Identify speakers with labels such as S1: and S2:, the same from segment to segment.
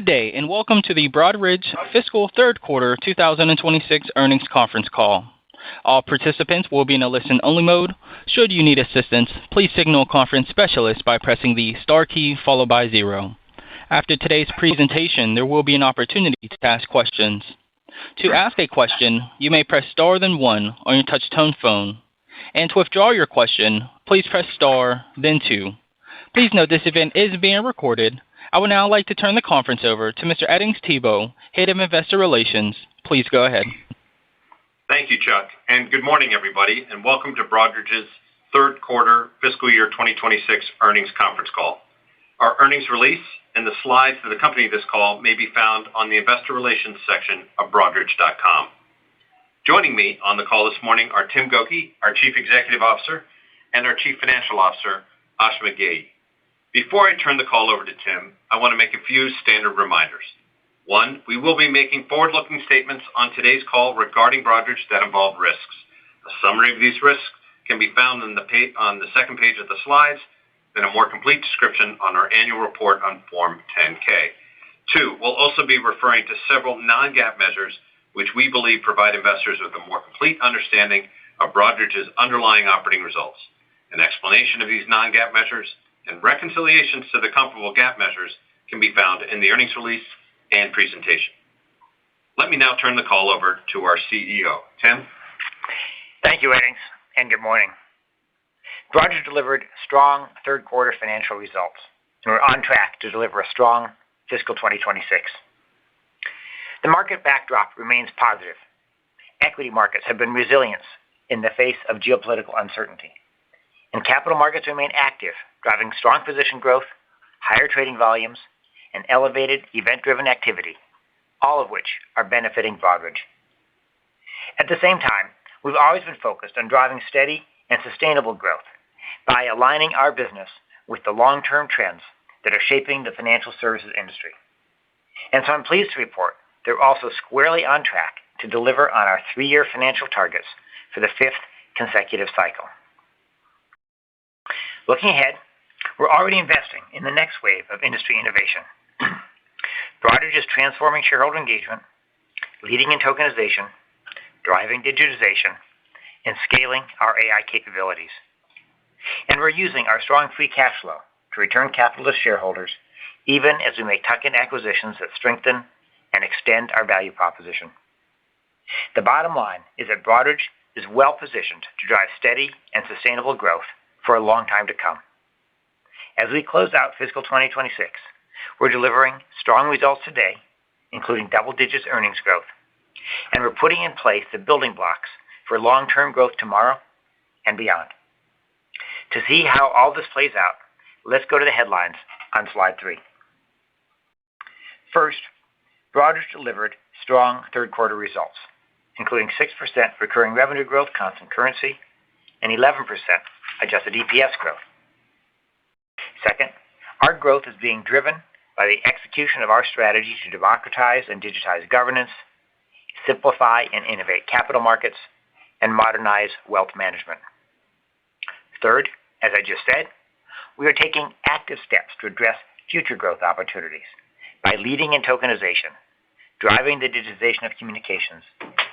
S1: Good day, and welcome to the Broadridge Fiscal Third Quarter 2026 Earnings Conference Call. All participants will be in a listen-only mode. Should you need assistance, please signal a conference specialist by pressing the star key followed by 0. After today's presentation, there will be an opportunity to ask questions. To ask a question, you may press star then 1 on your touch-tone phone. And to withdraw your question, please press star then 2. Please note this event is being recorded. I would now like to turn the conference over to Mr. Eddings Thibault, Head of Investor Relations. Please go ahead.
S2: Thank you, Chuck, and good morning, everybody, and welcome to Broadridge's Third Quarter Fiscal Year 2026 Earnings Conference Call. Our earnings release and the slides that accompany this call may be found on the Investor Relations section of Broadridge.com. Joining me on the call this morning are Tim Gokey, our Chief Executive Officer, and our Chief Financial Officer, Ashima Ghei. Before I turn the call over to Tim, I want to make a few standard reminders. 1, we will be making forward-looking statements on today's call regarding Broadridge that involve risks. A summary of these risks can be found on the second page of the slides, then a more complete description on our annual report on Form 10-K. 2, we'll also be referring to several non-GAAP measures which we believe provide investors with a more complete understanding of Broadridge's underlying operating results. An explanation of these non-GAAP measures and reconciliations to the comparable GAAP measures can be found in the earnings release and presentation. Let me now turn the call over to our CEO. Tim?
S3: Thank you, Eddings, and good morning. Broadridge delivered strong third quarter financial results, and we're on track to deliver a strong fiscal 2026. The market backdrop remains positive. Equity markets have been resilient in the face of geopolitical uncertainty, and capital markets remain active, driving strong position growth, higher trading volumes, and elevated event-driven activity, all of which are benefiting Broadridge. At the same time, we've always been focused on driving steady and sustainable growth by aligning our business with the long-term trends that are shaping the financial services industry. And so I'm pleased to report they're also squarely on track to deliver on our 3-year financial targets for the 5th consecutive cycle. Looking ahead, we're already investing in the next wave of industry innovation. Broadridge is transforming shareholder engagement, leading in tokenization, driving digitization, and scaling our AI capabilities. And we're using our strong free cash flow to return capital to shareholders, even as we make tuck-in acquisitions that strengthen and extend our value proposition. The bottom line is that Broadridge is well-positioned to drive steady and sustainable growth for a long time to come. As we close out fiscal 2026, we're delivering strong results today, including double-digit earnings growth, and we're putting in place the building blocks for long-term growth tomorrow and beyond. To see how all this plays out, let's go to the headlines on slide 3. First, Broadridge delivered strong third quarter results, including 6% recurring revenue growth constant currency and 11% adjusted EPS growth. Second, our growth is being driven by the execution of our strategy to democratize and digitize governance, simplify and innovate capital markets, and modernize wealth management. Third, as I just said, we are taking active steps to address future growth opportunities by leading in tokenization, driving the digitization of communications,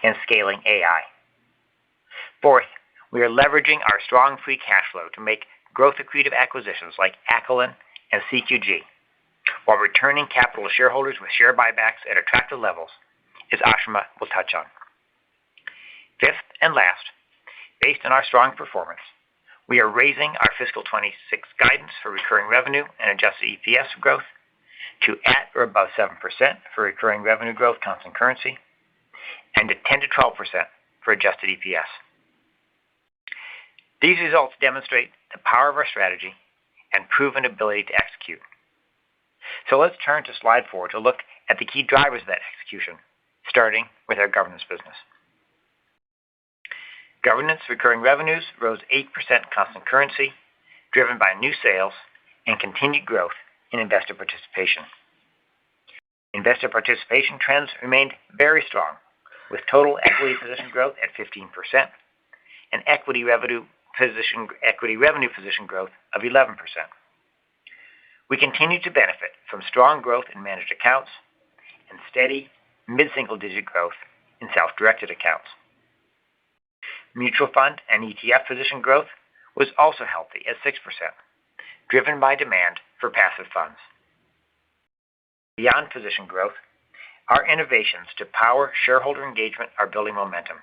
S3: and scaling AI. Fourth, we are leveraging our strong free cash flow to make growth-accretive acquisitions like Acolin and CQG, while returning capital to shareholders with share buybacks at attractive levels, as Ashima will touch on. Fifth and last, based on our strong performance, we are raising our fiscal 26 guidance for recurring revenue and adjusted EPS growth to at or above 7% for recurring revenue growth constant currency and to 10 to 12% for adjusted EPS. These results demonstrate the power of our strategy and proven ability to execute. So let's turn to slide 4 to look at the key drivers of that execution, starting with our governance business. Governance recurring revenues rose 8% constant currency, driven by new sales and continued growth in investor participation. Investor participation trends remained very strong, with total equity position growth at 15% and equity revenue position growth of 11%. We continue to benefit from strong growth in managed accounts and steady mid-single-digit growth in self-directed accounts. Mutual fund and ETF position growth was also healthy at 6%, driven by demand for passive funds. Beyond position growth, our innovations to power shareholder engagement are building momentum.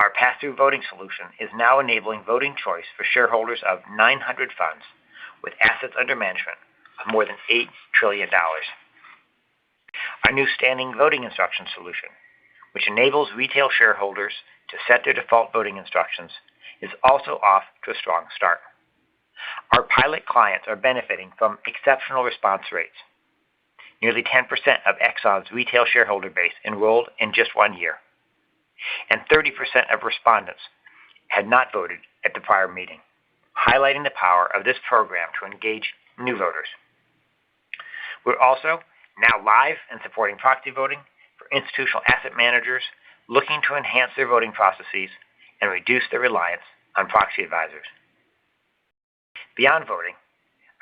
S3: Our pass-through voting solution is now enabling voting choice for shareholders of 900 funds with assets under management of more than $8 trillion. Our new standing voting instruction solution, which enables retail shareholders to set their default voting instructions, is also off to a strong start. Our pilot clients are benefiting from exceptional response rates. Nearly 10% of Exxon's retail shareholder base enrolled in just 1 year, and 30% of respondents had not voted at the prior meeting, highlighting the power of this program to engage new voters. We're also now live and supporting proxy voting for institutional asset managers looking to enhance their voting processes and reduce their reliance on proxy advisors. Beyond voting,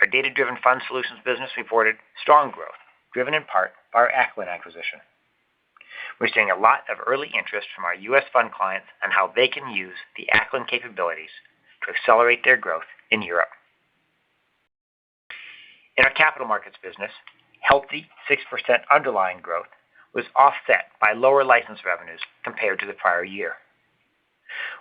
S3: our data-driven fund solutions business reported strong growth, driven in part by our Ackland acquisition. We're seeing a lot of early interest from our U.S. fund clients on how they can use the Ackland capabilities to accelerate their growth in Europe. In our capital markets business, healthy 6% underlying growth was offset by lower license revenues compared to the prior year.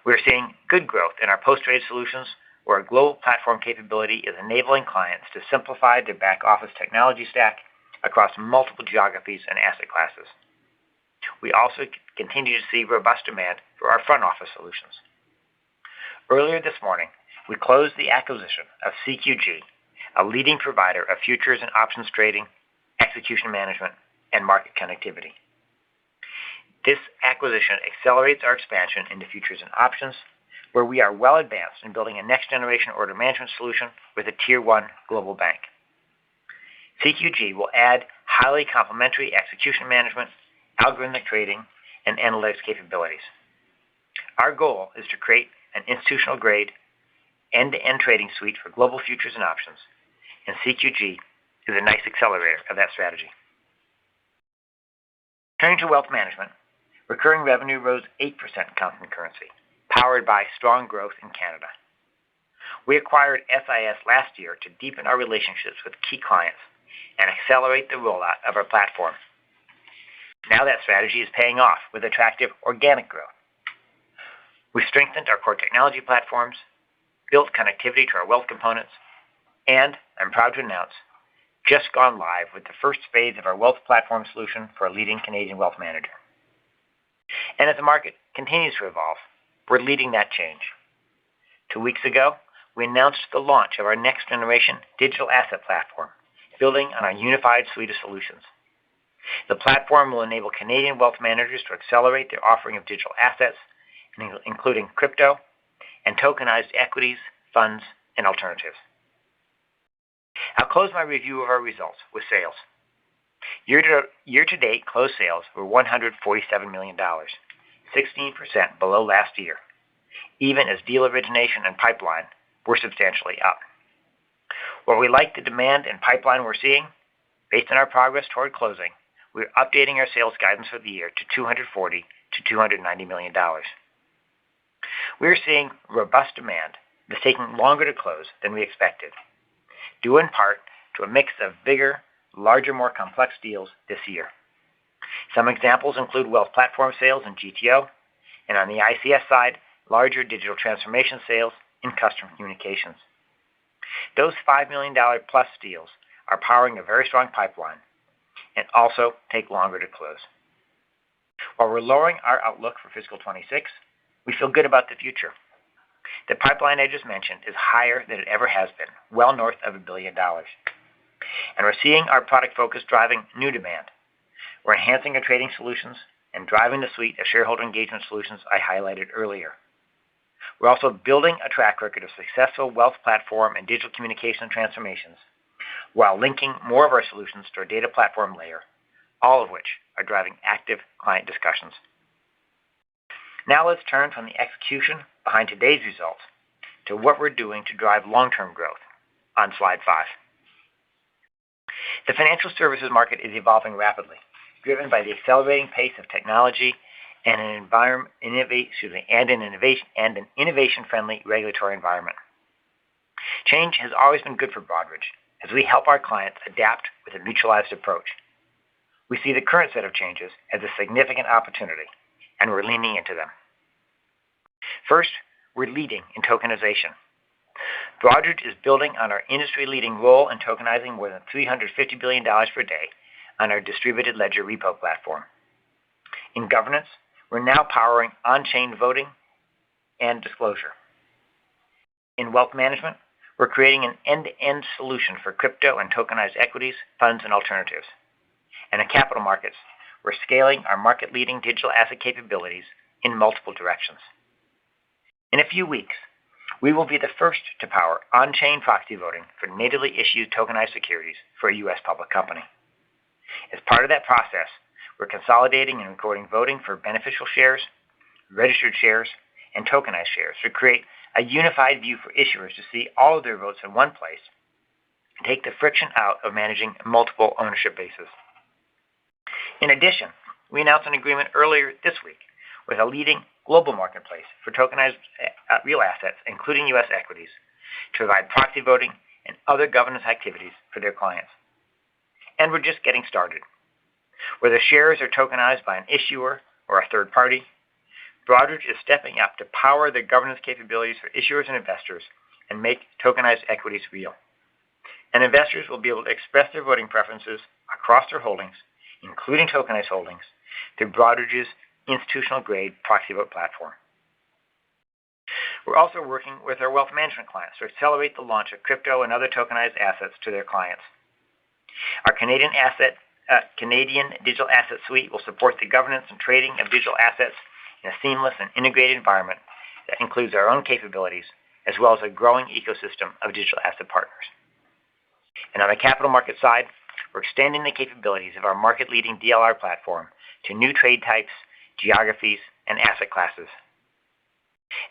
S3: We're seeing good growth in our post-trade solutions, where our global platform capability is enabling clients to simplify their back-office technology stack across multiple geographies and asset classes. We also continue to see robust demand for our front office solutions. Earlier this morning, we closed the acquisition of CQG, a leading provider of futures and options trading, execution management, and market connectivity. This acquisition accelerates our expansion into futures and options, where we are well advanced in building a next-generation order management solution with a Tier 1 global bank. CQG will add highly complementary execution management, algorithmic trading, and analytics capabilities. Our goal is to create an institutional-grade, end-to-end trading suite for global futures and options, and CQG is a nice accelerator of that strategy. Turning to wealth management, recurring revenue rose 8% in constant currency, powered by strong growth in Canada. We acquired SIS last year to deepen our relationships with key clients and accelerate the rollout of our platform. Now that strategy is paying off with attractive organic growth. We've strengthened our core technology platforms, built connectivity to our wealth components, and I'm proud to announce, just gone live with the first phase of our wealth platform solution for a leading Canadian wealth manager. And as the market continues to evolve, we're leading that change. 2 weeks ago, we announced the launch of our next-generation digital asset platform, building on our unified suite of solutions. The platform will enable Canadian wealth managers to accelerate their offering of digital assets, including crypto and tokenized equities, funds, and alternatives. I'll close my review of our results with sales. Year-to-date closed sales were $147 million, 16% below last year, even as deal origination and pipeline were substantially up. While we like the demand and pipeline we're seeing, based on our progress toward closing, we're updating our sales guidance for the year to $240 to $290 million. We're seeing robust demand that's taking longer to close than we expected, due in part to a mix of bigger, larger, more complex deals this year. Some examples include wealth platform sales in GTO, and on the ICS side, larger digital transformation sales in customer communications. Those $5 million plus deals are powering a very strong pipeline and also take longer to close. While we're lowering our outlook for fiscal 26, we feel good about the future. The pipeline I just mentioned is higher than it ever has been, well north of $1 billion. And we're seeing our product focus driving new demand. We're enhancing our trading solutions and driving the suite of shareholder engagement solutions I highlighted earlier. We're also building a track record of successful wealth platform and digital communication transformations, while linking more of our solutions to our data platform layer, all of which are driving active client discussions. Now let's turn from the execution behind today's results to what we're doing to drive long-term growth on slide 5. The financial services market is evolving rapidly, driven by the accelerating pace of technology and an innovation-friendly regulatory environment. Change has always been good for Broadridge, as we help our clients adapt with a mutualized approach. We see the current set of changes as a significant opportunity, and we're leaning into them. First, we're leading in tokenization. Broadridge is building on our industry-leading role in tokenizing more than $350 billion per day on our distributed ledger repo platform. In governance, we're now powering on-chain voting and disclosure. In wealth management, we're creating an end-to-end solution for crypto and tokenized equities, funds, and alternatives. And in capital markets, we're scaling our market-leading digital asset capabilities in multiple directions. In a few weeks, we will be the first to power on-chain proxy voting for natively issued tokenized securities for a U.S. public company. As part of that process, we're consolidating and recording voting for beneficial shares, registered shares, and tokenized shares to create a unified view for issuers to see all of their votes in one place and take the friction out of managing multiple ownership bases. In addition, we announced an agreement earlier this week with a leading global marketplace for tokenized real assets, including U.S. equities, to provide proxy voting and other governance activities for their clients. And we're just getting started. Whether shares are tokenized by an issuer or a third party, Broadridge is stepping up to power the governance capabilities for issuers and investors and make tokenized equities real. And investors will be able to express their voting preferences across their holdings, including tokenized holdings, through Broadridge's institutional-grade proxy vote platform. We're also working with our wealth management clients to accelerate the launch of crypto and other tokenized assets to their clients. Our Canadian Digital Asset Suite will support the governance and trading of digital assets in a seamless and integrated environment that includes our own capabilities, as well as a growing ecosystem of digital asset partners. And on the capital market side, we're extending the capabilities of our market-leading DLR platform to new trade types, geographies, and asset classes.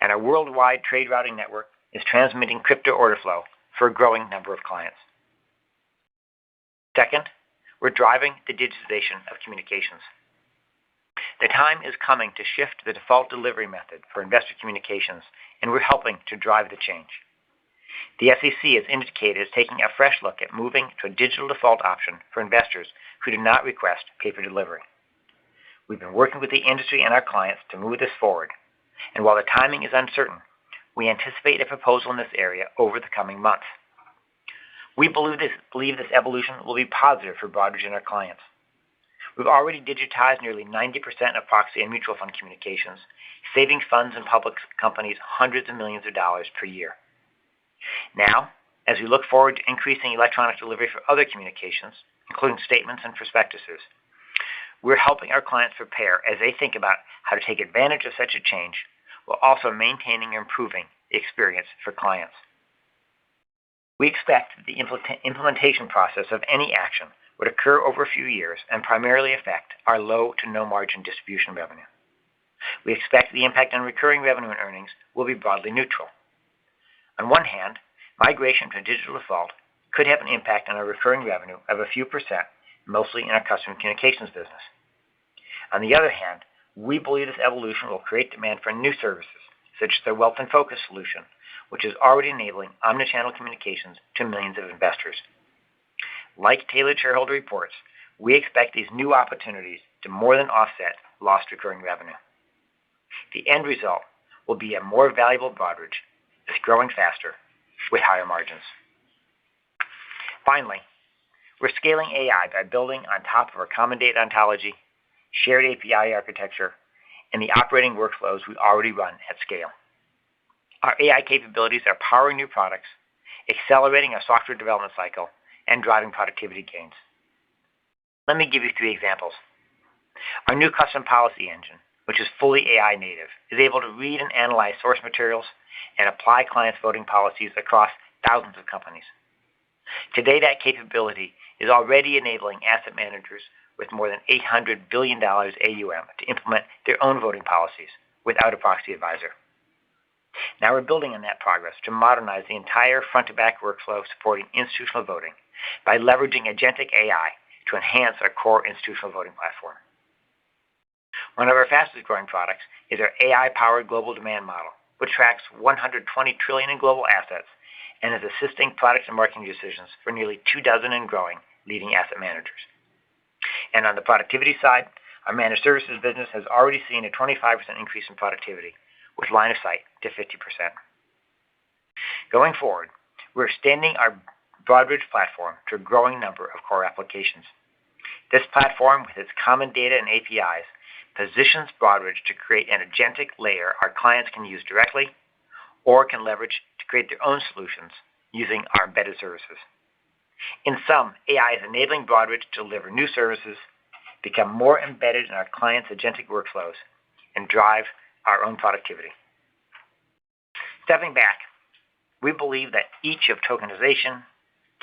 S3: And our worldwide trade routing network is transmitting crypto order flow for a growing number of clients. Second, we're driving the digitization of communications. The time is coming to shift the default delivery method for investor communications, and we're helping to drive the change. The SEC has indicated it's taking a fresh look at moving to a digital default option for investors who do not request paper delivery. We've been working with the industry and our clients to move this forward, and while the timing is uncertain, we anticipate a proposal in this area over the coming months. We believe this evolution will be positive for Broadridge and our clients. We've already digitized nearly 90% of proxy and mutual fund communications, saving funds and public companies hundreds of millions of dollars per year. Now, as we look forward to increasing electronic delivery for other communications, including statements and prospectuses, we're helping our clients prepare as they think about how to take advantage of such a change while also maintaining and improving the experience for clients. We expect that the implementation process of any action would occur over a few years and primarily affect our low to no margin distribution revenue. We expect the impact on recurring revenue and earnings will be broadly neutral. On one hand, migration to digital default could have an impact on our recurring revenue of a few percent, mostly in our customer communications business. On the other hand, we believe this evolution will create demand for new services, such as the Wealth in Focus solution, which is already enabling omnichannel communications to millions of investors. Like tailored shareholder reports, we expect these new opportunities to more than offset lost recurring revenue. The end result will be a more valuable Broadridge that's growing faster with higher margins. Finally, we're scaling AI by building on top of our common data ontology, shared API architecture, and the operating workflows we already run at scale. Our AI capabilities are powering new products, accelerating our software development cycle, and driving productivity gains. Let me give you 3 examples. Our new custom policy engine, which is fully AI native, is able to read and analyze source materials and apply clients' voting policies across thousands of companies. Today, that capability is already enabling asset managers with more than $800 billion AUM to implement their own voting policies without a proxy advisor. Now we're building on that progress to modernize the entire front-to-back workflow supporting institutional voting by leveraging agentic AI to enhance our core institutional voting platform. One of our fastest growing products is our AI-powered global demand model, which tracks $120 trillion in global assets and is assisting products and marketing decisions for nearly 24 and growing leading asset managers. And on the productivity side, our managed services business has already seen a 25% increase in productivity, with line of sight to 50%. Going forward, we're extending our Broadridge platform to a growing number of core applications. This platform, with its common data and APIs, positions Broadridge to create an agentic layer our clients can use directly or can leverage to create their own solutions using our embedded services. In sum, AI is enabling Broadridge to deliver new services, become more embedded in our clients' agentic workflows, and drive our own productivity. Stepping back, we believe that each of tokenization,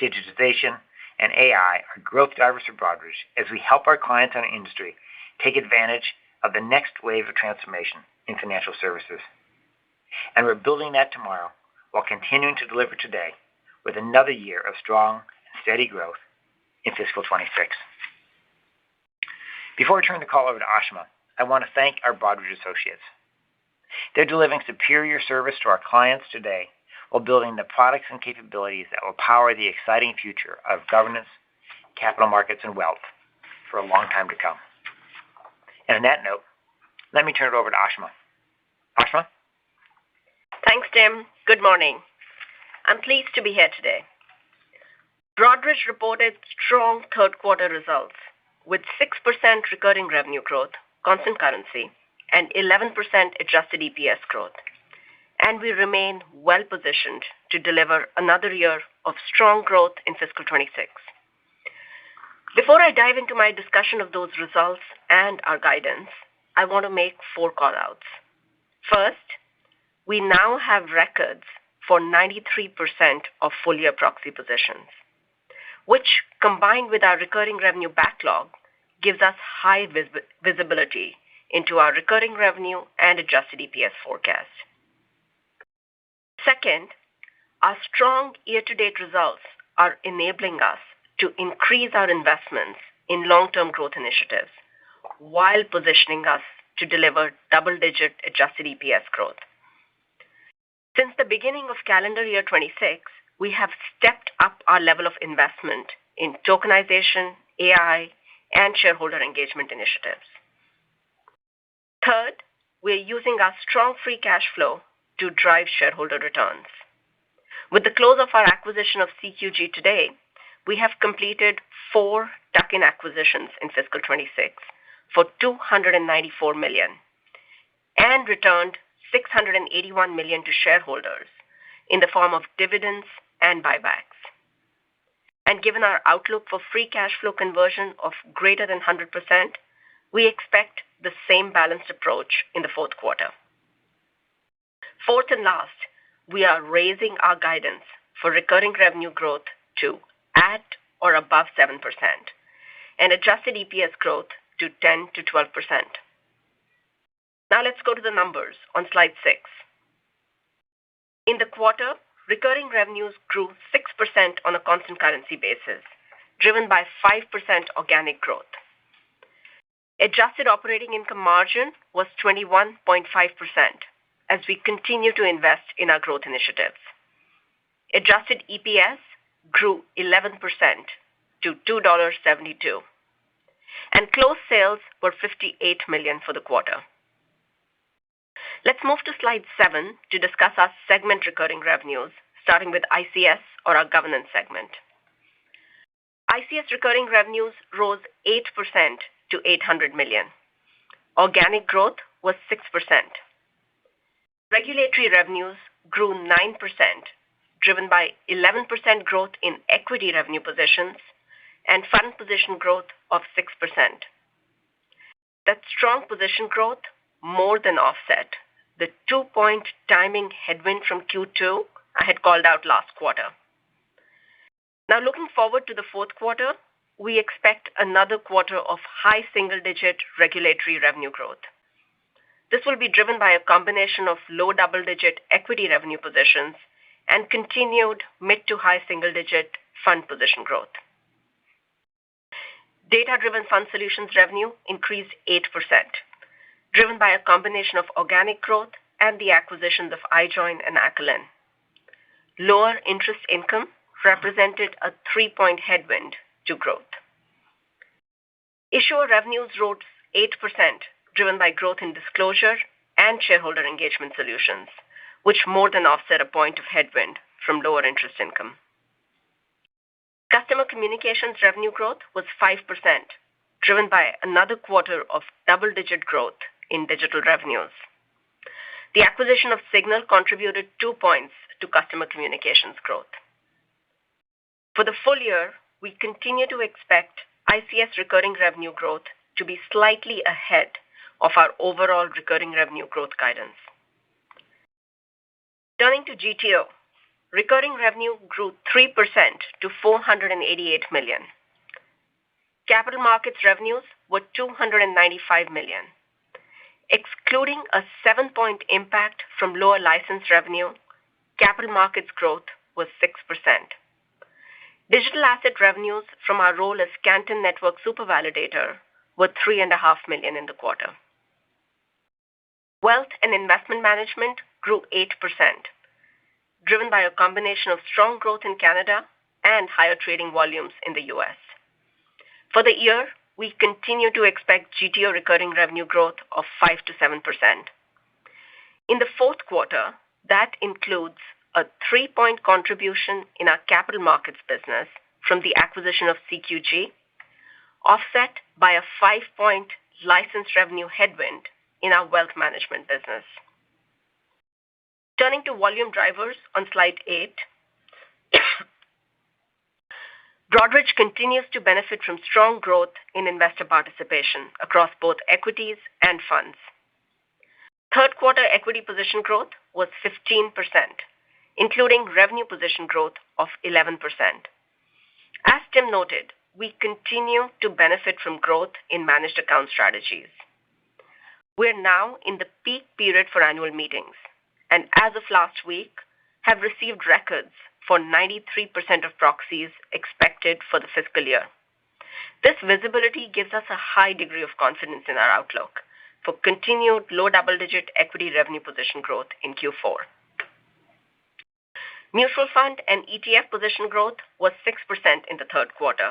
S3: digitization, and AI are growth drivers for Broadridge as we help our clients and our industry take advantage of the next wave of transformation in financial services. And we're building that tomorrow while continuing to deliver today with another year of strong and steady growth in fiscal 26. Before I turn the call over to Ashima, I want to thank our Broadridge associates. They're delivering superior service to our clients today while building the products and capabilities that will power the exciting future of governance, capital markets, and wealth for a long time to come. And on that note, let me turn it over to Ashima. Ashima?
S4: Thanks, Tim. Good morning. I'm pleased to be here today. Broadridge reported strong third quarter results with 6% recurring revenue growth, constant currency, and 11% adjusted EPS growth. And we remain well positioned to deliver another year of strong growth in fiscal 26. Before I dive into my discussion of those results and our guidance, I want to make 4 callouts. First, we now have records for 93% of full-year proxy positions, which, combined with our recurring revenue backlog, gives us high visibility into our recurring revenue and adjusted EPS forecast. Second, our strong year-to-date results are enabling us to increase our investments in long-term growth initiatives while positioning us to deliver double-digit adjusted EPS growth. Since the beginning of calendar year 26, we have stepped up our level of investment in tokenization, AI, and shareholder engagement initiatives. Third, we're using our strong free cash flow to drive shareholder returns. With the close of our acquisition of CQG today, we have completed 4 tuck-in acquisitions in fiscal 26 for $294 million and returned $681 million to shareholders in the form of dividends and buybacks. And given our outlook for free cash flow conversion of greater than 100%, we expect the same balanced approach in the fourth quarter. Fourth and last, we are raising our guidance for recurring revenue growth to at or above 7% and adjusted EPS growth to 10 to 12%. Now let's go to the numbers on slide 6. In the quarter, recurring revenues grew 6% on a constant currency basis, driven by 5% organic growth. Adjusted operating income margin was 21.5% as we continue to invest in our growth initiatives. Adjusted EPS grew 11% to $2.72, and closed sales were $58 million for the quarter. Let's move to slide 7 to discuss our segment recurring revenues, starting with ICS, or our governance segment. ICS recurring revenues rose 8% to $800 million. Organic growth was 6%. Regulatory revenues grew 9%, driven by 11% growth in equity revenue positions and fund position growth of 6%. That strong position growth more than offset the 2-point timing headwind from Q2 I had called out last quarter. Now, looking forward to the fourth quarter, we expect another quarter of high single-digit regulatory revenue growth. This will be driven by a combination of low double-digit equity revenue positions and continued mid to high single-digit fund position growth. Data-driven fund solutions revenue increased 8%, driven by a combination of organic growth and the acquisitions of iJoin and Acolin. Lower interest income represented a 3-point headwind to growth. Issuer revenues rose 8%, driven by growth in disclosure and shareholder engagement solutions, which more than offset a point of headwind from lower interest income. Customer communications revenue growth was 5%, driven by another quarter of double-digit growth in digital revenues. The acquisition of Signal contributed 2 points to customer communications growth. For the full year, we continue to expect ICS recurring revenue growth to be slightly ahead of our overall recurring revenue growth guidance. Turning to GTO, recurring revenue grew 3% to $488 million. Capital markets revenues were $295 million. Excluding a 7-point impact from lower license revenue, capital markets growth was 6%. Digital asset revenues from our role as Canton Network Supervalidator were $3.5 million in the quarter. Wealth and investment management grew 8%, driven by a combination of strong growth in Canada and higher trading volumes in the U.S. For the year, we continue to expect GTO recurring revenue growth of 5 to 7%. In the fourth quarter, that includes a 3-point contribution in our capital markets business from the acquisition of CQG, offset by a 5-point license revenue headwind in our wealth management business. Turning to volume drivers on slide 8, Broadridge continues to benefit from strong growth in investor participation across both equities and funds. Third quarter equity position growth was 15%, including revenue position growth of 11%. As Tim noted, we continue to benefit from growth in managed account strategies. We're now in the peak period for annual meetings, and as of last week, have received records for 93% of proxies expected for the fiscal year. This visibility gives us a high degree of confidence in our outlook for continued low double-digit equity revenue position growth in Q4. Mutual fund and ETF position growth was 6% in the third quarter.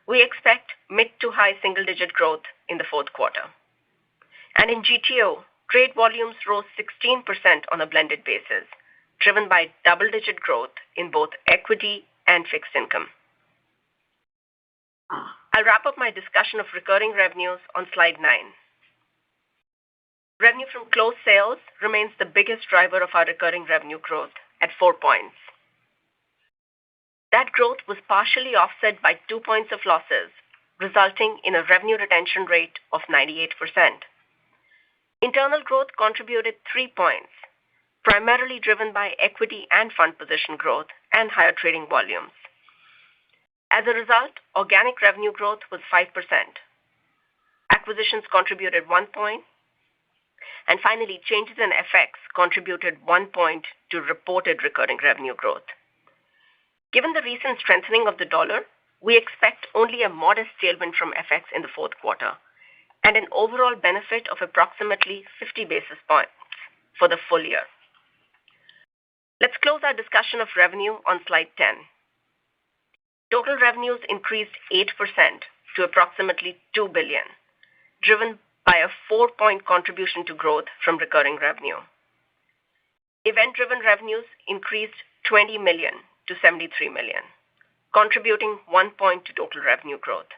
S4: We expect mid to high single-digit growth in the fourth quarter. And in GTO, trade volumes rose 16% on a blended basis, driven by double-digit growth in both equity and fixed income. I'll wrap up my discussion of recurring revenues on slide 9. Revenue from closed sales remains the biggest driver of our recurring revenue growth at 4 points. That growth was partially offset by 2 points of losses, resulting in a revenue retention rate of 98%. Internal growth contributed 3 points, primarily driven by equity and fund position growth and higher trading volumes. As a result, organic revenue growth was 5%. Acquisitions contributed 1 point. And finally, changes in FX contributed 1 point to reported recurring revenue growth. Given the recent strengthening of the dollar, we expect only a modest tailwind from FX in the fourth quarter and an overall benefit of approximately 50 basis points for the full year. Let's close our discussion of revenue on slide 10. Total revenues increased 8% to approximately $2 billion, driven by a 4-point contribution to growth from recurring revenue. Event-driven revenues increased $20 million to $73 million, contributing 1 point to total revenue growth.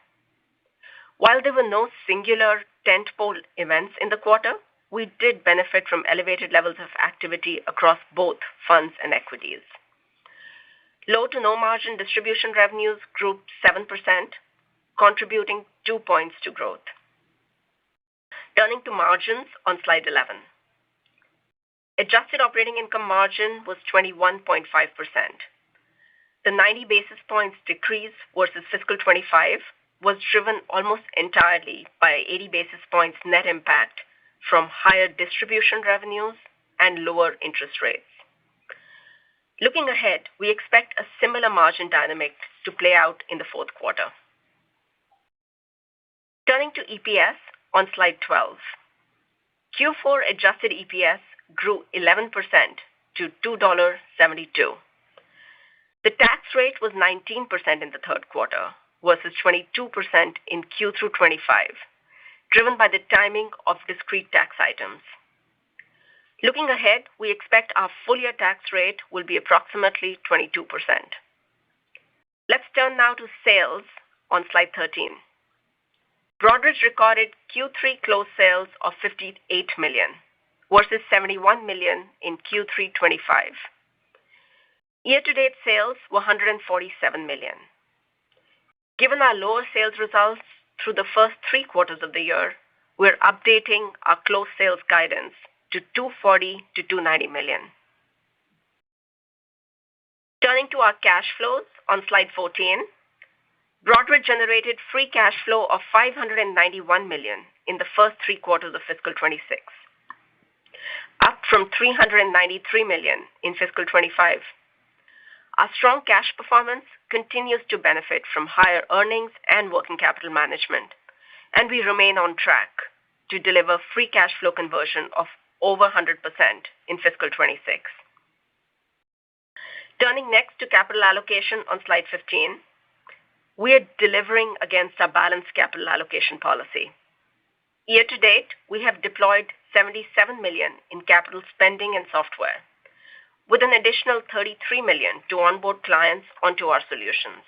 S4: While there were no singular tentpole events in the quarter, we did benefit from elevated levels of activity across both funds and equities. Low to no margin distribution revenues grew 7%, contributing 2 points to growth. Turning to margins on slide 11. Adjusted operating income margin was 21.5%. The 90 basis points decrease versus fiscal 25 was driven almost entirely by 80 basis points net impact from higher distribution revenues and lower interest rates. Looking ahead, we expect a similar margin dynamic to play out in the fourth quarter. Turning to EPS on slide 12. Q4 adjusted EPS grew 11% to $2.72. The tax rate was 19% in the third quarter versus 22% in Q3 25, driven by the timing of discrete tax items. Looking ahead, we expect our full-year tax rate will be approximately 22%. Let's turn now to sales on slide 13. Broadridge recorded Q3 closed sales of $58 million versus $71 million in Q3 25. Year-to-date sales were $147 million. Given our lower sales results through the first 3 quarters of the year, we're updating our closed sales guidance to $240 to $290 million. Turning to our cash flows on slide 14, Broadridge generated free cash flow of $591 million in the first 3 quarters of fiscal 26, up from $393 million in fiscal 25. Our strong cash performance continues to benefit from higher earnings and working capital management, and we remain on track to deliver free cash flow conversion of over 100% in fiscal 26. Turning next to capital allocation on slide 15, we are delivering against our balanced capital allocation policy. Year to date, we have deployed $77 million in capital spending and software, with an additional $33 million to onboard clients onto our solutions.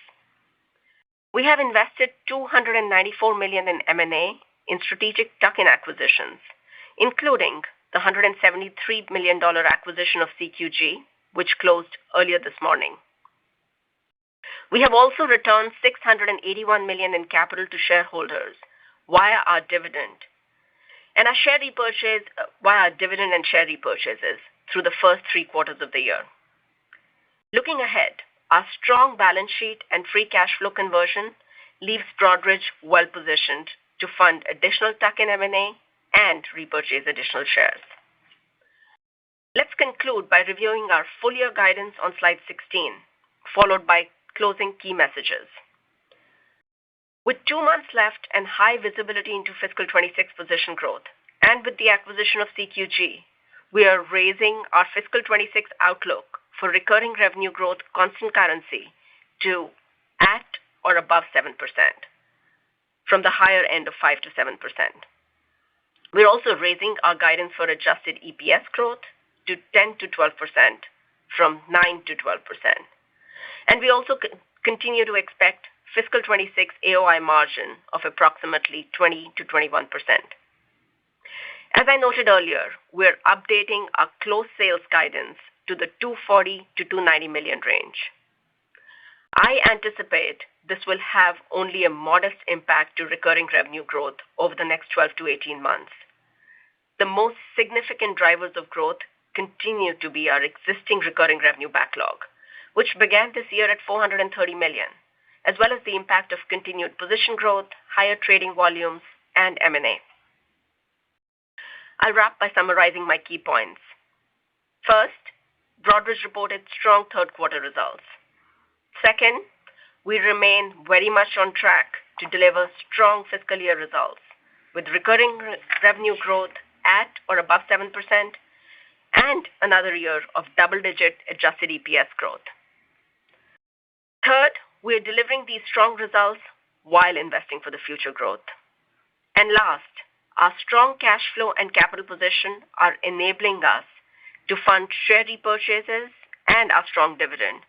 S4: We have invested $294 million in M&A in strategic tuck-in acquisitions, including the $173 million acquisition of CQG, which closed earlier this morning. We have also returned $681 million in capital to shareholders via our dividend and share repurchases through the first 3 quarters of the year. Looking ahead, our strong balance sheet and free cash flow conversion leaves Broadridge well positioned to fund additional tuck-in M&A and repurchase additional shares. Let's conclude by reviewing our full-year guidance on slide 16, followed by closing key messages. With 2 months left and high visibility into fiscal 26 position growth, and with the acquisition of CQG, we are raising our fiscal 26 outlook for recurring revenue growth constant currency to at or above 7%, from the higher end of 5 to 7%. We're also raising our guidance for adjusted EPS growth to 10 to 12%, from 9 to 12%. And we also continue to expect fiscal 26 AOI margin of approximately 20 to 21%. As I noted earlier, we're updating our closed sales guidance to the $240 to $290 million range. I anticipate this will have only a modest impact to recurring revenue growth over the next 12 to 18 months. The most significant drivers of growth continue to be our existing recurring revenue backlog, which began this year at $430 million, as well as the impact of continued position growth, higher trading volumes, and M&A. I'll wrap by summarizing my key points. First, Broadridge reported strong third quarter results. Second, we remain very much on track to deliver strong fiscal year results with recurring revenue growth at or above 7% and another year of double-digit adjusted EPS growth. Third, we are delivering these strong results while investing for the future growth. And last, our strong cash flow and capital position are enabling us to fund share repurchases and our strong dividend,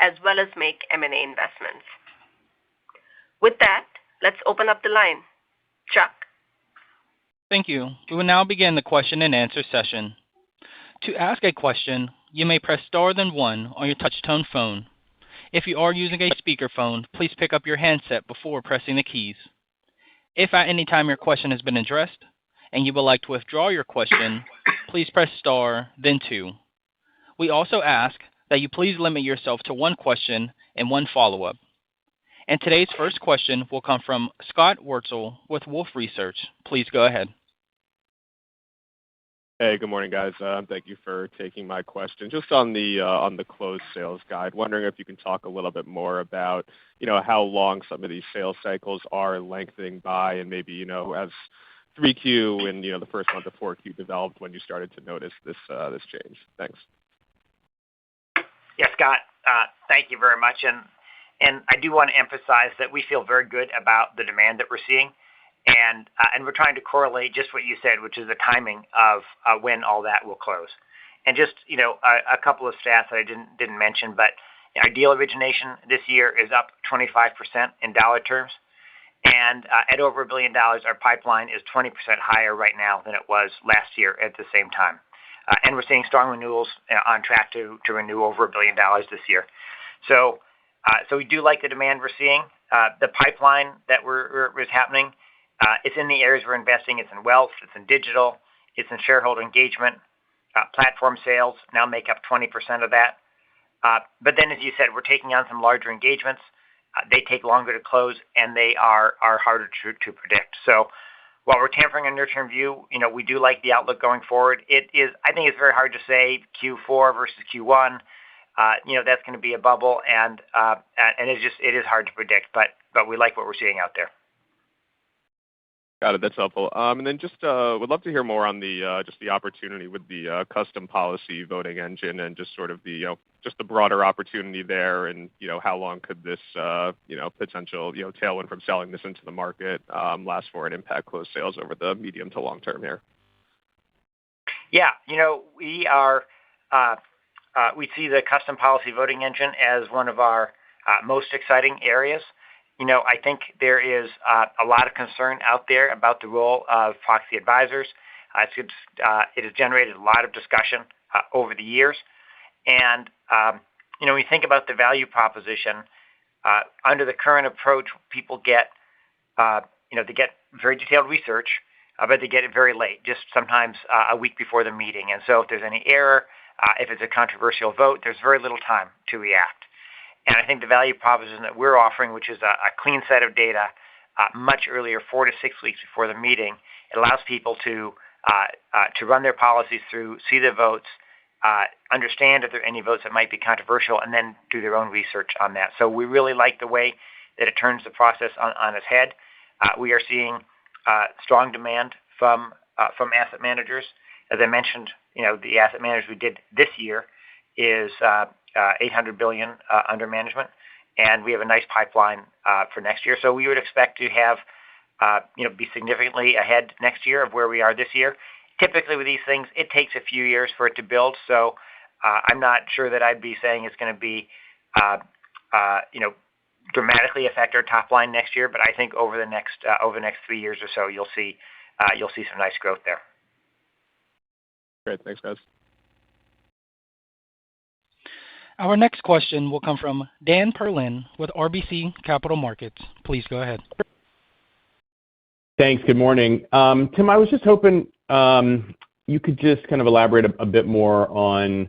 S4: as well as make M&A investments. With that, let's open up the line. Chuck?
S1: Thank you. We will now begin the question and answer session. To ask a question, you may press star then 1 on your touch-tone phone. If you are using a speakerphone, please pick up your handset before pressing the keys. If at any time your question has been addressed and you would like to withdraw your question, please press star, then 2. We also ask that you please limit yourself to 1 question and 1 follow-up. And today's first question will come from Scott Wurtzel with Wolfe Research. Please go ahead.
S5: Hey, good morning, guys. Thank you for taking my question. Just on the closed sales guide, wondering if you can talk a little bit more about, how long some of these sales cycles are lengthening by, and maybe, as 3Q and, the first month of 4Q developed, when you started to notice this change. Thanks.
S3: Yeah, Scott, thank you very much. And I do want to emphasize that we feel very good about the demand that we're seeing. And we're trying to correlate just what you said, which is the timing of when all that will close. And just, a couple of stats that I didn't mention, but our deal origination this year is up 25% in dollar terms. And at over $1 billion, our pipeline is 20% higher right now than it was last year at the same time. And we're seeing strong renewals on track to renew over $1 billion this year. So we do like the demand we're seeing. The pipeline that is happening, it's in the areas we're investing. It's in wealth, it's in digital, it's in shareholder engagement. Platform sales now make up 20% of that. But then, as you said, we're taking on some larger engagements. They take longer to close, and they are harder to predict. So while we're tempering a near-term view, we do like the outlook going forward. I think it's very hard to say Q4 versus Q1. That's going to be a bubble, and it is hard to predict. But we like what we're seeing out there.
S5: Got it. That's helpful. And then just would love to hear more on just the opportunity with the custom policy voting engine, and just sort of just the broader opportunity there, and how long could this potential tailwind from selling this into the market last for and impact closed sales over the medium to long term here?
S3: Yeah, we see the custom policy voting engine as one of our most exciting areas. I think there is a lot of concern out there about the role of proxy advisors. It has generated a lot of discussion over the years. And, when you think about the value proposition, under the current approach, people get, they get very detailed research, but they get it very late, just sometimes a week before the meeting. And so if there's any error, if it's a controversial vote, there's very little time to react. And I think the value proposition that we're offering, which is a clean set of data much earlier, 4 to 6 weeks before the meeting, it allows people to run their policies through, see the votes, understand if there are any votes that might be controversial, and then do their own research on that. So we really like the way that it turns the process on its head. We are seeing strong demand from asset managers. As I mentioned, the asset managers we did this year is $800 billion under management, and we have a nice pipeline for next year. So we would expect to have, be significantly ahead next year of where we are this year. Typically with these things, it takes a few years for it to build. So I'm not sure that I'd be saying it's going to be, dramatically affect our top line next year. But I think over the next 3 years or so, you'll see some nice growth there.
S5: Great, thanks, guys.
S1: Our next question will come from Dan Perlin with RBC Capital Markets. Please go ahead.
S6: Thanks. Good morning. Tim, I was just hoping you could just kind of elaborate a bit more on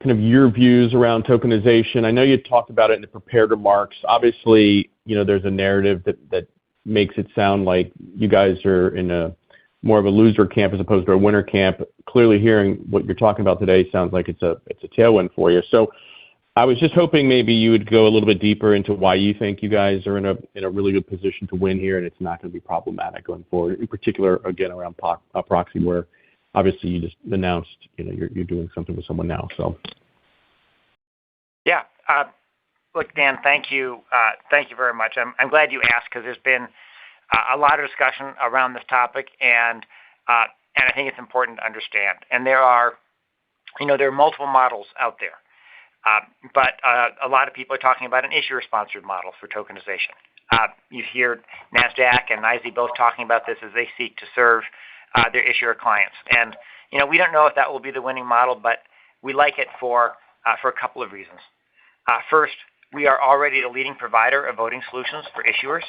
S6: kind of your views around tokenization. I know you talked about it in the prepared remarks. Obviously, there's a narrative that makes it sound like you guys are in a more of a loser camp as opposed to a winner camp. Clearly, hearing what you're talking about today sounds like it's a tailwind for you. So I was just hoping maybe you would go a little bit deeper into why you think you guys are in a really good position to win here, and it's not going to be problematic going forward. In particular, again, around proxy, where obviously you just announced you're doing something with someone now. So
S3: yeah, look, Dan, thank you very much. I'm glad you asked, because there's been a lot of discussion around this topic, and I think it's important to understand. And there are multiple models out there, but a lot of people are talking about an issuer-sponsored model for tokenization. You hear NASDAQ and NYSE both talking about this as they seek to serve their issuer clients. And we don't know if that will be the winning model, but we like it for a couple of reasons. First, we are already the leading provider of voting solutions for issuers.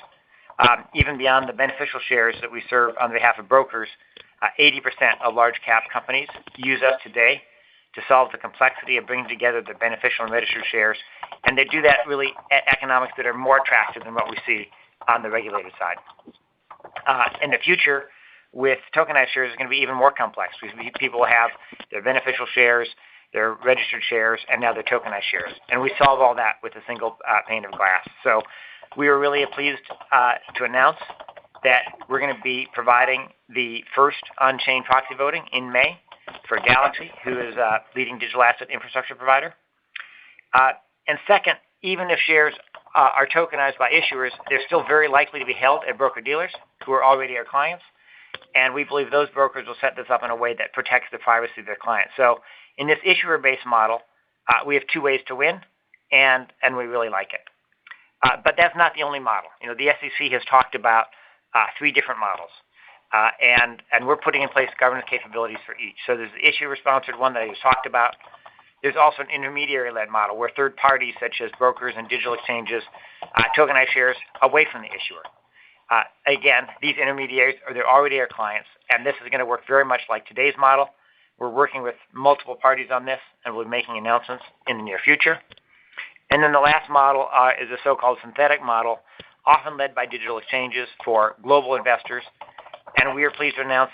S3: Even beyond the beneficial shares that we serve on behalf of brokers, 80% of large cap companies use us today to solve the complexity of bringing together the beneficial and registered shares. And they do that really at economics that are more attractive than what we see on the regulated side. In the future, with tokenized shares is going to be even more complex because people have their beneficial shares, their registered shares, and now their tokenized shares. And we solve all that with a single pane of glass. So we were really pleased to announce that we're going to be providing the first on-chain proxy voting in May for Galaxy, who is a leading digital asset infrastructure provider. And second, even if shares are tokenized by issuers, they're still very likely to be held at broker-dealers who are already our clients. And we believe those brokers will set this up in a way that protects the privacy of their clients. So in this issuer-based model, we have two ways to win, and we really like it. But that's not the only model. The SEC has talked about three different models, and we're putting in place governance capabilities for each. So there's the issuer-sponsored one that I just talked about. There's also an intermediary-led model where third parties such as brokers and digital exchanges tokenize shares away from the issuer. Again, these intermediaries they're already our clients, and this is going to work very much like today's model. We're working with multiple parties on this, and we'll be making announcements in the near future. And then the last model is a so-called synthetic model, often led by digital exchanges for global investors. And we are pleased to announce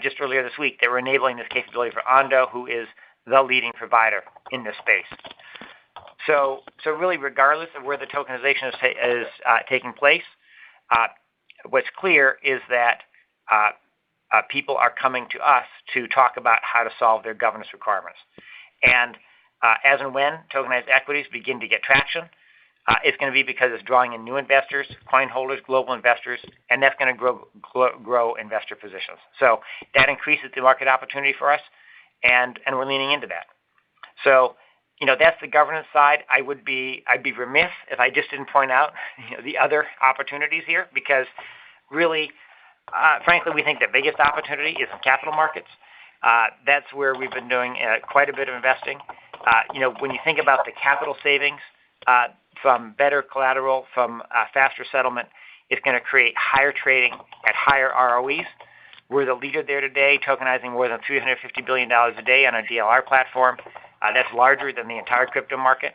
S3: just earlier this week that we're enabling this capability for Ondo, who is the leading provider in this space. So really, regardless of where the tokenization is taking place, what's clear is that people are coming to us to talk about how to solve their governance requirements. And as and when tokenized equities begin to get traction, it's going to be because it's drawing in new investors, coin holders, global investors, and that's going to grow investor positions. So that increases the market opportunity for us, and we're leaning into that. So that's the governance side. I'd be remiss if I just didn't point out the other opportunities here, because really, frankly, we think the biggest opportunity is in capital markets. That's where we've been doing quite a bit of investing. When you think about the capital savings from better collateral, from faster settlement, it's going to create higher trading at higher ROEs. We're the leader there today, tokenizing more than $350 billion a day on our DLR platform. That's larger than the entire crypto market.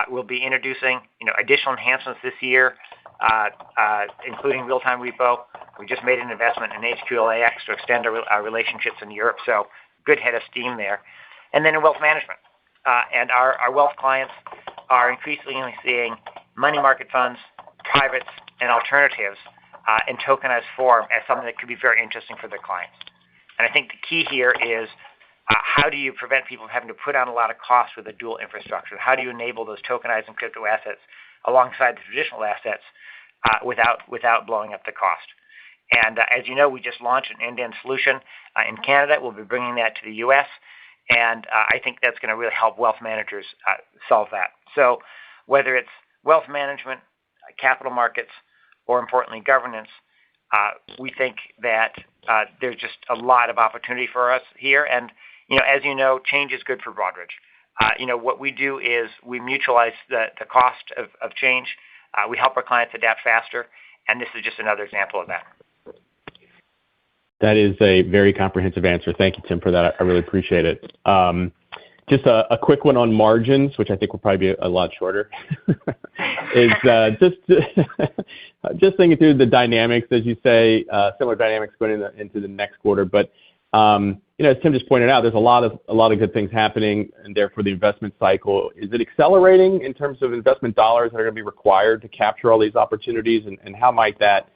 S3: We'll be introducing additional enhancements this year, including real-time repo. We just made an investment in HQLAX to extend our relationships in Europe, so good head of steam there. And then in wealth management. And our wealth clients are increasingly seeing money market funds, privates, and alternatives in tokenized form as something that could be very interesting for their clients. And I think the key here is how do you prevent people from having to put on a lot of costs with a dual infrastructure? How do you enable those tokenized and crypto assets alongside the traditional assets without blowing up the cost? And as you know, we just launched an end-to-end solution in Canada. We'll be bringing that to the U.S., and I think that's going to really help wealth managers solve that. So whether it's wealth management, capital markets, or importantly governance, we think that there's just a lot of opportunity for us here. And as you know, change is good for Broadridge. What we do is we mutualize the cost of change. We help our clients adapt faster, and this is just another example of that.
S6: That is a very comprehensive answer. Thank you, Tim, for that. I really appreciate it. Just a quick one on margins, which I think will probably be a lot shorter, is just thinking through the dynamics, as you say, similar dynamics going into the next quarter. But as Tim just pointed out, there's a lot of good things happening, and therefore the investment cycle. Is it accelerating in terms of investment dollars that are going to be required to capture all these opportunities, and how might that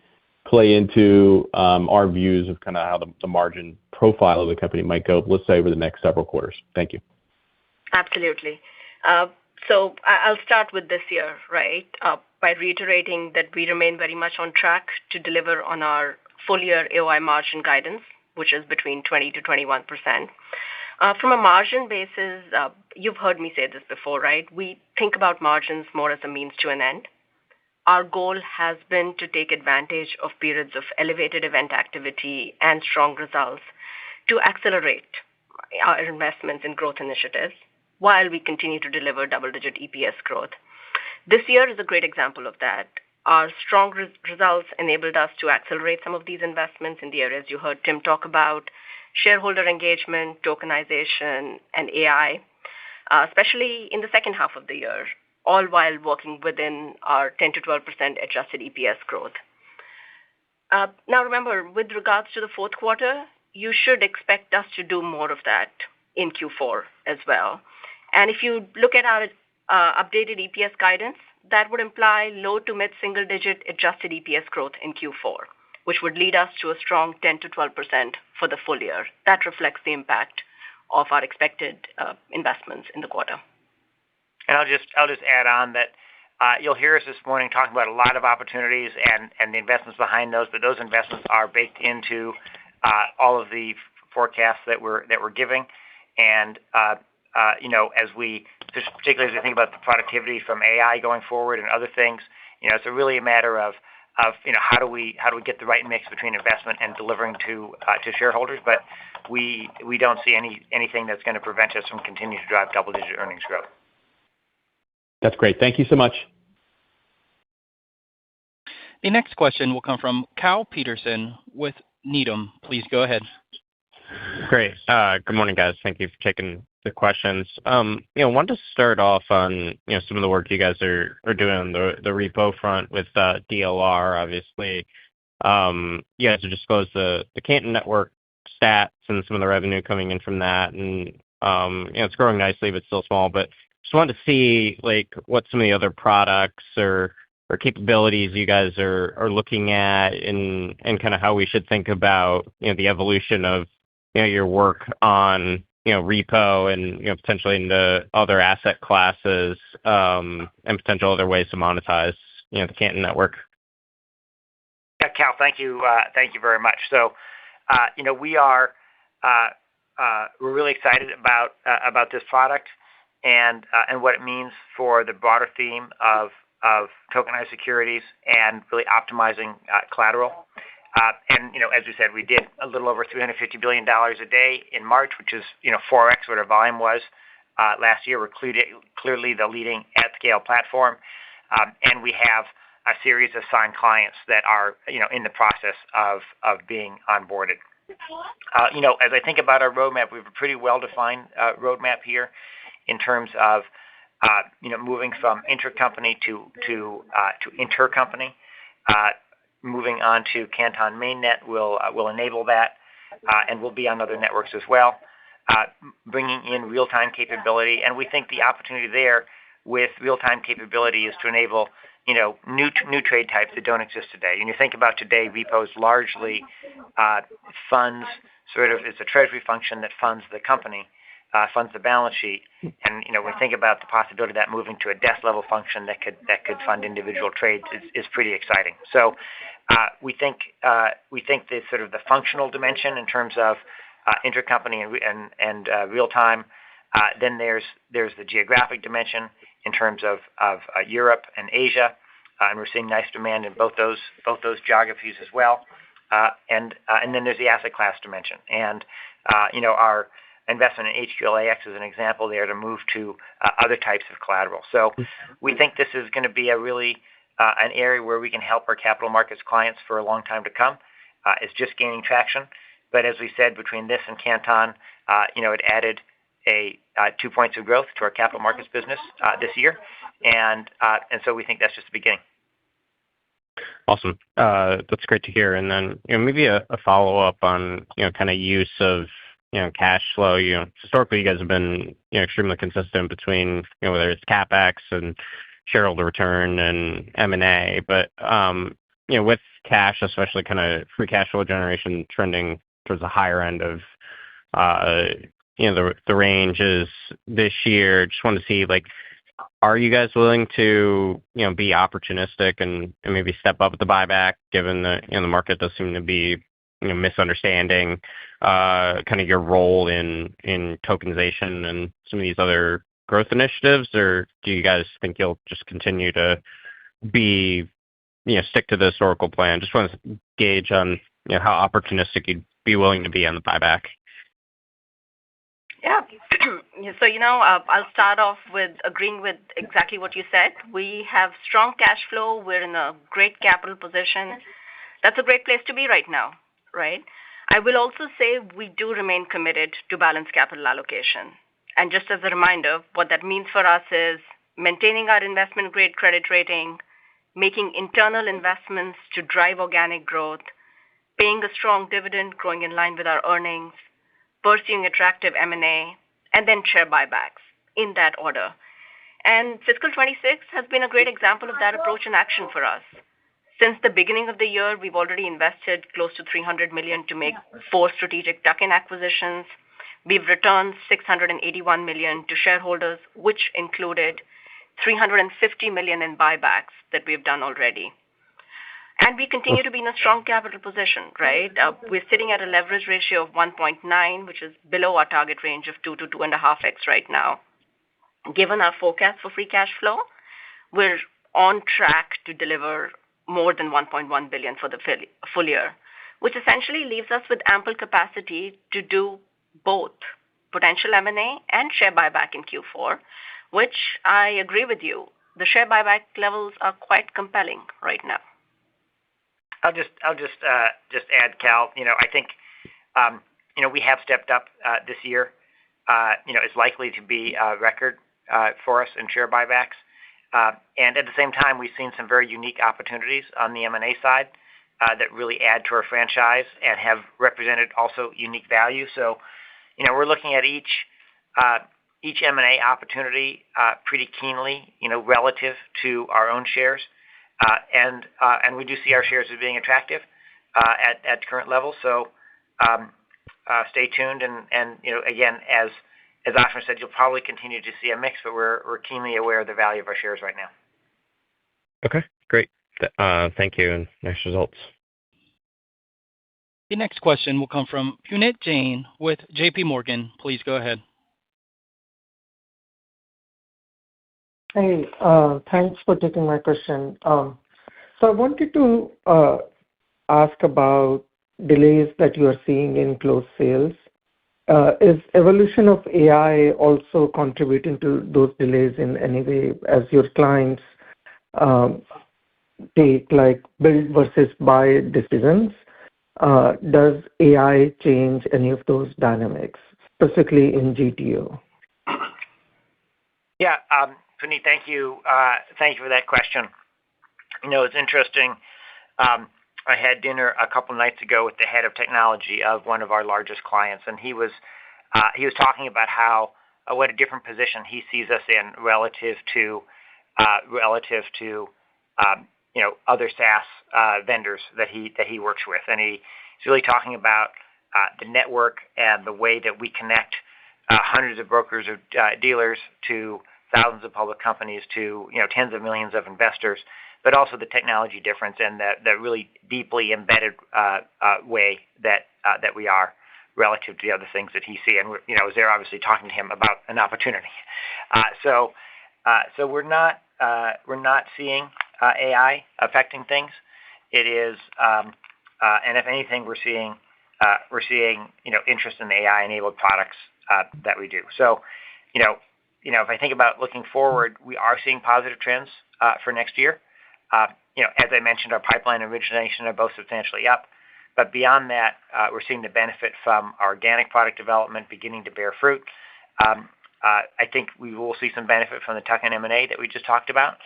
S6: play into our views of kind of how the margin profile of the company might go, let's say, over the next several quarters? Thank you.
S4: Absolutely. So I'll start with this year, right, by reiterating that we remain very much on track to deliver on our full-year AOI margin guidance, which is between 20 to 21%. From a margin basis, you've heard me say this before, right? We think about margins more as a means to an end. Our goal has been to take advantage of periods of elevated event activity and strong results to accelerate our investments in growth initiatives while we continue to deliver double-digit EPS growth. This year is a great example of that. Our strong results enabled us to accelerate some of these investments in the areas you heard Tim talk about: shareholder engagement, tokenization, and AI, especially in the second half of the year, all while working within our 10 to 12% adjusted EPS growth. Now remember, with regards to the fourth quarter, you should expect us to do more of that in Q4 as well. And if you look at our updated EPS guidance, that would imply low to mid-single-digit adjusted EPS growth in Q4, which would lead us to a strong 10 to 12% for the full year. That reflects the impact of our expected investments in the quarter.
S3: And I'll just add on that you'll hear us this morning talking about a lot of opportunities and the investments behind those, but those investments are baked into all of the forecasts that we're giving. And as we, particularly as we think about the productivity from AI going forward and other things, it's really a matter of how do we get the right mix between investment and delivering to shareholders. But we don't see anything that's going to prevent us from continuing to drive double-digit earnings growth.
S6: That's great. Thank you so much.
S1: The next question will come from Kyle Peterson with Needham. Please go ahead.
S7: Great. Good morning, guys. Thank you for taking the questions. Wanted to start off on some of the work you guys are doing on the repo front with DLR. Obviously, you guys have disclosed the Canton network stats and some of the revenue coming in from that, and it's growing nicely, but still small. But just wanted to see what some of the other products or capabilities you guys are looking at, and kind of how we should think about the evolution of your work on repo and potentially into other asset classes, and potential other ways to monetize the Canton network.
S3: Yeah, Cal, thank you very much. So we're really excited about this product and what it means for the broader theme of tokenized securities and really optimizing collateral. And as we said, we did a little over $350 billion a day in March, which is 4x what our volume was last year. We're clearly the leading at-scale platform, and we have a series of signed clients that are in the process of being onboarded. As I think about our roadmap, we have a pretty well-defined roadmap here in terms of moving from intercompany to intercompany. Moving on to Canton Mainnet will enable that, and will be on other networks as well. Bringing in real-time capability, and we think the opportunity there with real-time capability is to enable new trade types that don't exist today. And you think about today, repos largely funds it's a treasury function that funds the company, funds the balance sheet, and when we think about the possibility of that moving to a desk level function that could fund individual trades is pretty exciting. So we think the the functional dimension in terms of intercompany and real time. Then there's the geographic dimension in terms of Europe and Asia, and we're seeing nice demand in both those geographies as well. And then there's the asset class dimension, and our investment in HQLAX is an example there to move to other types of collateral. So we think this is going to be a really an area where we can help our capital markets clients for a long time to come. It's just gaining traction, but as we said, between this and Canton, it added 2 points of growth to our capital markets business this year, and so we think that's just the beginning.
S7: Awesome. That's great to hear. And then maybe a follow-up on kind of use of cash flow. Historically, you guys have been extremely consistent between whether it's CapEx and shareholder return and M&A, but with cash, especially kind of free cash flow generation trending towards the higher end of the ranges this year. Just want to see, are you guys willing to be opportunistic and maybe step up the buyback, given that the market does seem to be misunderstanding kind of your role in tokenization and some of these other growth initiatives? Or do you guys think you'll just continue to be stick to the historical plan? Just want to gauge on how opportunistic you'd be willing to be on the buyback.
S4: Yeah. So, I'll start off with agreeing with exactly what you said. We have strong cash flow. We're in a great capital position. That's a great place to be right now, right? I will also say we do remain committed to balanced capital allocation. And just as a reminder, what that means for us is maintaining our investment-grade credit rating, making internal investments to drive organic growth, paying a strong dividend, growing in line with our earnings, pursuing attractive M&A, and then share buybacks in that order. And fiscal 26 has been a great example of that approach in action for us. Since the beginning of the year, we've already invested close to $300 million to make 4 strategic tuck-in acquisitions. We've returned $681 million to shareholders, which included $350 million in buybacks that we've done already. And we continue to be in a strong capital position, right? We're sitting at a leverage ratio of 1.9, which is below our target range of 2 to 2.5x right now. Given our forecast for free cash flow, we're on track to deliver more than $1.1 billion for the full year, which essentially leaves us with ample capacity to do both potential M&A and share buyback in Q4, which I agree with you. The share buyback levels are quite compelling right now.
S3: I'll just add, Cal. I think we have stepped up this year. It's likely to be a record for us in share buybacks. And at the same time, we've seen some very unique opportunities on the M&A side that really add to our franchise and have represented also unique value. So, we're looking at each M&A opportunity pretty keenly, relative to our own shares. And we do see our shares as being attractive at current levels. So stay tuned. And again, as Ashwin said, you'll probably continue to see a mix, but we're keenly aware of the value of our shares right now.
S7: Okay, great. Thank you, and nice results.
S1: The next question will come from Puneet Jain with JP Morgan. Please go ahead.
S8: Hey, thanks for taking my question. So I wanted to ask about delays that you are seeing in closed sales. Is evolution of AI also contributing to those delays in any way as your clients take build versus buy decisions? Does AI change any of those dynamics, specifically in GTO?
S3: Yeah, Puneet, thank you. Thank you for that question. It's interesting. I had dinner a couple nights ago with the head of technology of one of our largest clients, and he was talking about what a different position he sees us in relative to other SaaS vendors that he works with, and he's really talking about the network and the way that we connect hundreds of brokers or dealers to thousands of public companies to tens of millions of investors, but also the technology difference and the really deeply embedded way that we are relative to the other things that he sees. And I was there obviously talking to him about an opportunity. So we're not seeing AI affecting things. It is, and if anything, we're seeing interest in the AI-enabled products that we do. So, if I think about looking forward, we are seeing positive trends for next year. As I mentioned, our pipeline and origination are both substantially up. But beyond that, we're seeing the benefit from our organic product development beginning to bear fruit. I think we will see some benefit from the tuck-in M&A that we just talked about.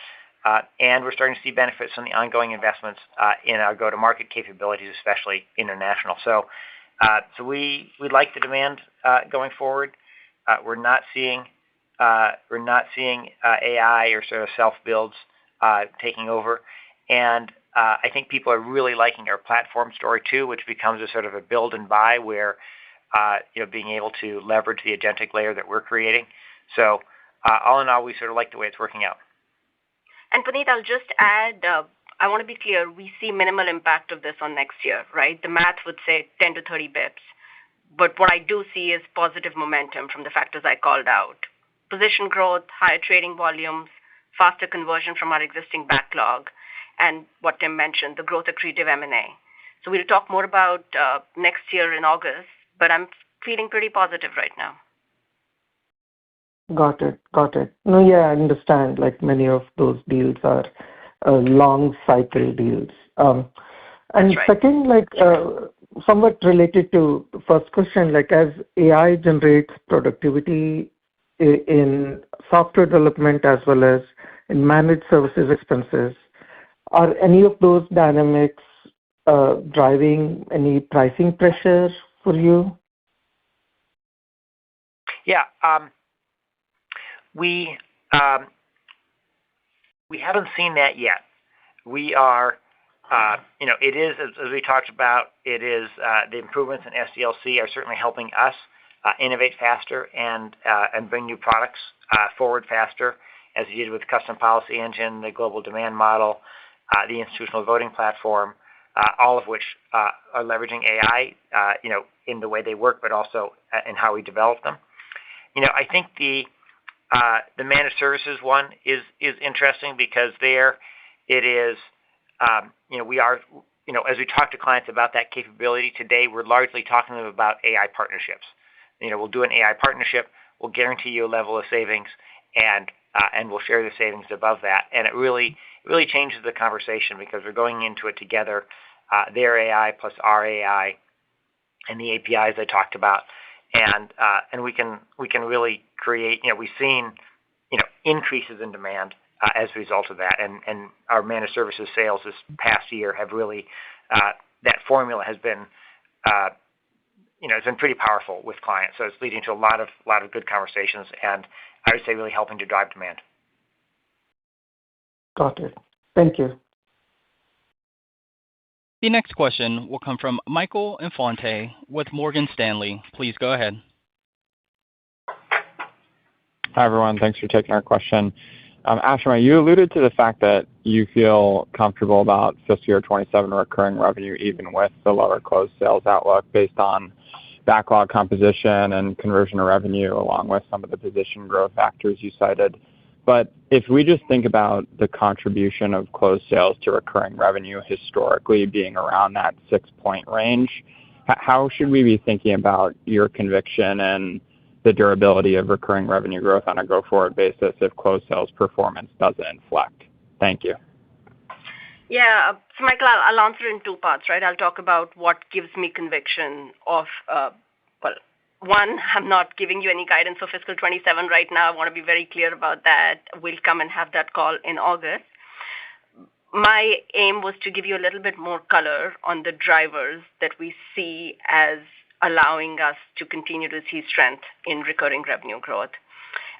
S3: And we're starting to see benefits from the ongoing investments in our go-to-market capabilities, especially international. So we like the demand going forward. We're not seeing AI or sort of self-builds taking over. And I think people are really liking our platform story too, which becomes a sort of a build and buy where being able to leverage the agentic layer that we're creating. So all in all, we sort of like the way it's working out.
S4: And Puneet, I'll just add, I want to be clear, we see minimal impact of this on next year, right? The math would say 10 to 30 bips. But what I do see is positive momentum from the factors I called out. Position growth, higher trading volumes, faster conversion from our existing backlog, and what Tim mentioned, the growth accretive M&A. So we'll talk more about next year in August, but I'm feeling pretty positive right now.
S8: Got it. No, yeah, I understand. Many of those deals are long cycle deals. And
S4: right.
S8: Second, somewhat related to the first question, as AI generates productivity in software development as well as in managed services expenses, are any of those dynamics driving any pricing pressure for you?
S3: Yeah. We haven't seen that yet. We are, it is, as we talked about, it is the improvements in SDLC are certainly helping us innovate faster and bring new products forward faster, as we did with Custom Policy Engine, the Global Demand Model, the Institutional Voting Platform, all of which are leveraging AI, in the way they work, but also in how we develop them. I think the managed services one is interesting because there it is, we are, as we talk to clients about that capability today, we're largely talking to them about AI partnerships. We'll do an AI partnership, we'll guarantee you a level of savings, and we'll share the savings above that. And it really changes the conversation because we're going into it together, their AI plus our AI and the APIs I talked about. And we can really create, we've seen, increases in demand as a result of that. And our managed services sales this past year have really, that formula has been, it's been pretty powerful with clients. So it's leading to a lot of good conversations, and I would say really helping to drive demand.
S8: Got it. Thank you.
S1: The next question will come from Michael Infante with Morgan Stanley. Please go ahead.
S9: Hi, everyone. Thanks for taking our question. Ashima, you alluded to the fact that you feel comfortable about fiscal year 27 recurring revenue, even with the lower closed sales outlook based on backlog composition and conversion of revenue, along with some of the position growth factors you cited. But if we just think about the contribution of closed sales to recurring revenue historically being around that 6-point range, how should we be thinking about your conviction and the durability of recurring revenue growth on a go-forward basis if closed sales performance doesn't inflect? Thank you.
S4: Yeah. So, Michael, I'll answer in two parts, right? I'll talk about what gives me conviction of, one, I'm not giving you any guidance for fiscal 27 right now. I want to be very clear about that. We'll come and have that call in August. My aim was to give you a little bit more color on the drivers that we see as allowing us to continue to see strength in recurring revenue growth.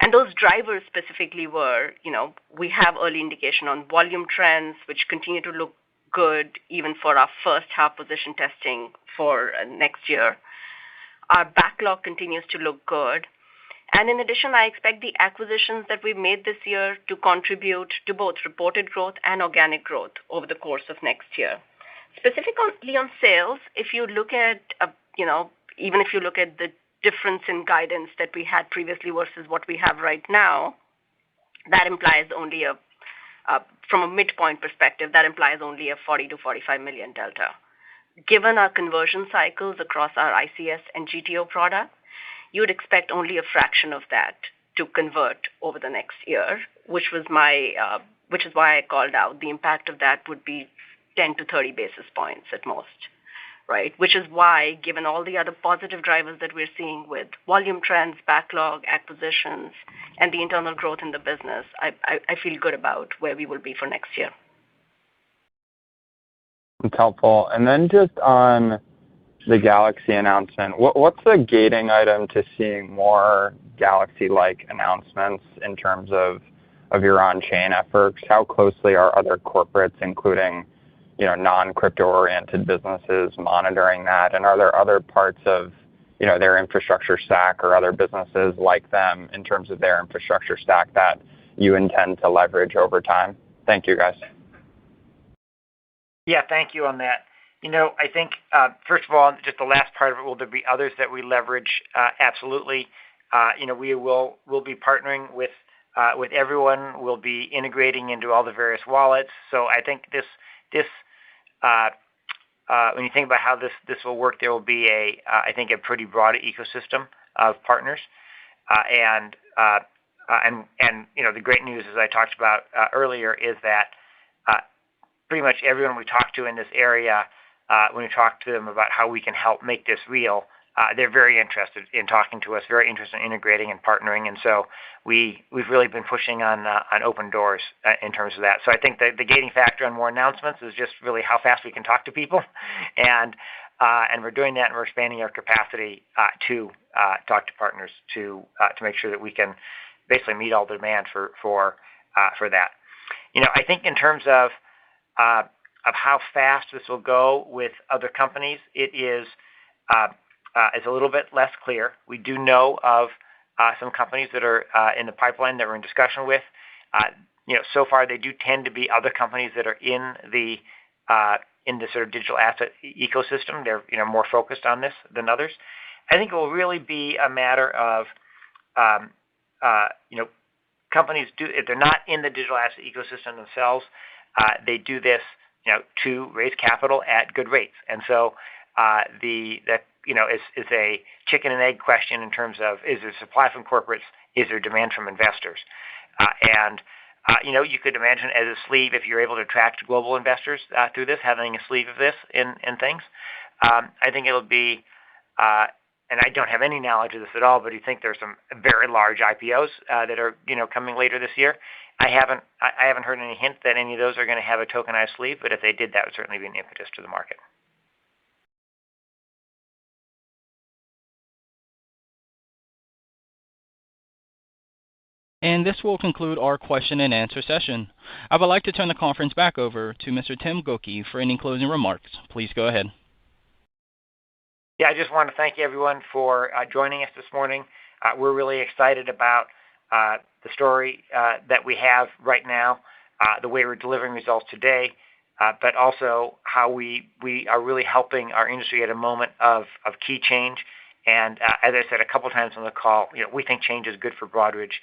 S4: And those drivers specifically were, we have early indication on volume trends, which continue to look good even for our first half position testing for next year. Our backlog continues to look good. And in addition, I expect the acquisitions that we've made this year to contribute to both reported growth and organic growth over the course of next year. Specifically on sales, if you look at, even if you look at the difference in guidance that we had previously versus what we have right now, that implies only from a midpoint perspective, that implies only a $40 to $45 million delta. Given our conversion cycles across our ICS and GTO product, you would expect only a fraction of that to convert over the next year, which is why I called out the impact of that would be 10 to 30 basis points at most, right? Which is why, given all the other positive drivers that we're seeing with volume trends, backlog, acquisitions, and the internal growth in the business, I feel good about where we will be for next year.
S9: It's helpful. And then just on the Galaxy announcement, what's the gating item to seeing more Galaxy-like announcements in terms of your on-chain efforts? How closely are other corporates, including non-crypto-oriented businesses, monitoring that? And are there other parts of their infrastructure stack or other businesses like them in terms of their infrastructure stack that you intend to leverage over time? Thank you, guys.
S3: Yeah, thank you on that. I think, first of all, just the last part of it, will there be others that we leverage? Absolutely. We'll be partnering with everyone. We'll be integrating into all the various wallets. So I think this when you think about how this will work, there will be I think a pretty broad ecosystem of partners. And the great news, as I talked about earlier, is that pretty much everyone we talk to in this area, when we talk to them about how we can help make this real, they're very interested in talking to us, very interested in integrating and partnering, and so we've really been pushing on open doors in terms of that. So I think the gating factor on more announcements is just really how fast we can talk to people, and we're doing that, and we're expanding our capacity to talk to partners to make sure that we can basically meet all the demand for that. I think in terms of how fast this will go with other companies, it is a little bit less clear. We do know of some companies that are in the pipeline that we're in discussion with. So far they do tend to be other companies that are in the sort of digital asset ecosystem. They're more focused on this than others. I think it will really be a matter of companies if they're not in the digital asset ecosystem themselves, they do this to raise capital at good rates. And so is a chicken and egg question in terms of, is there supply from corporates, is there demand from investors? You could imagine as a sleeve, if you're able to attract global investors through this, having a sleeve of this in things. I think it'll be, and I don't have any knowledge of this at all, but you think there's some very large IPOs that are coming later this year. I haven't heard any hint that any of those are going to have a tokenized sleeve, but if they did, that would certainly be an impetus to the market.
S1: And this will conclude our question and answer session. I would like to turn the conference back over to Mr. Tim Gokey for any closing remarks. Please go ahead.
S3: Yeah, I just want to thank everyone for joining us this morning. We're really excited about the story that we have right now, the way we're delivering results today, but also how we are really helping our industry at a moment of key change. And as I said a couple times on the call, we think change is good for Broadridge.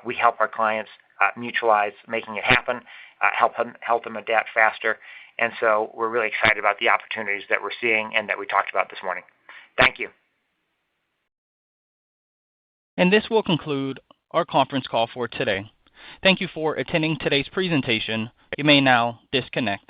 S3: We help our clients mutualize making it happen, help them adapt faster. And so we're really excited about the opportunities that we're seeing and that we talked about this morning. Thank you.
S1: And this will conclude our conference call for today. Thank you for attending today's presentation. You may now disconnect.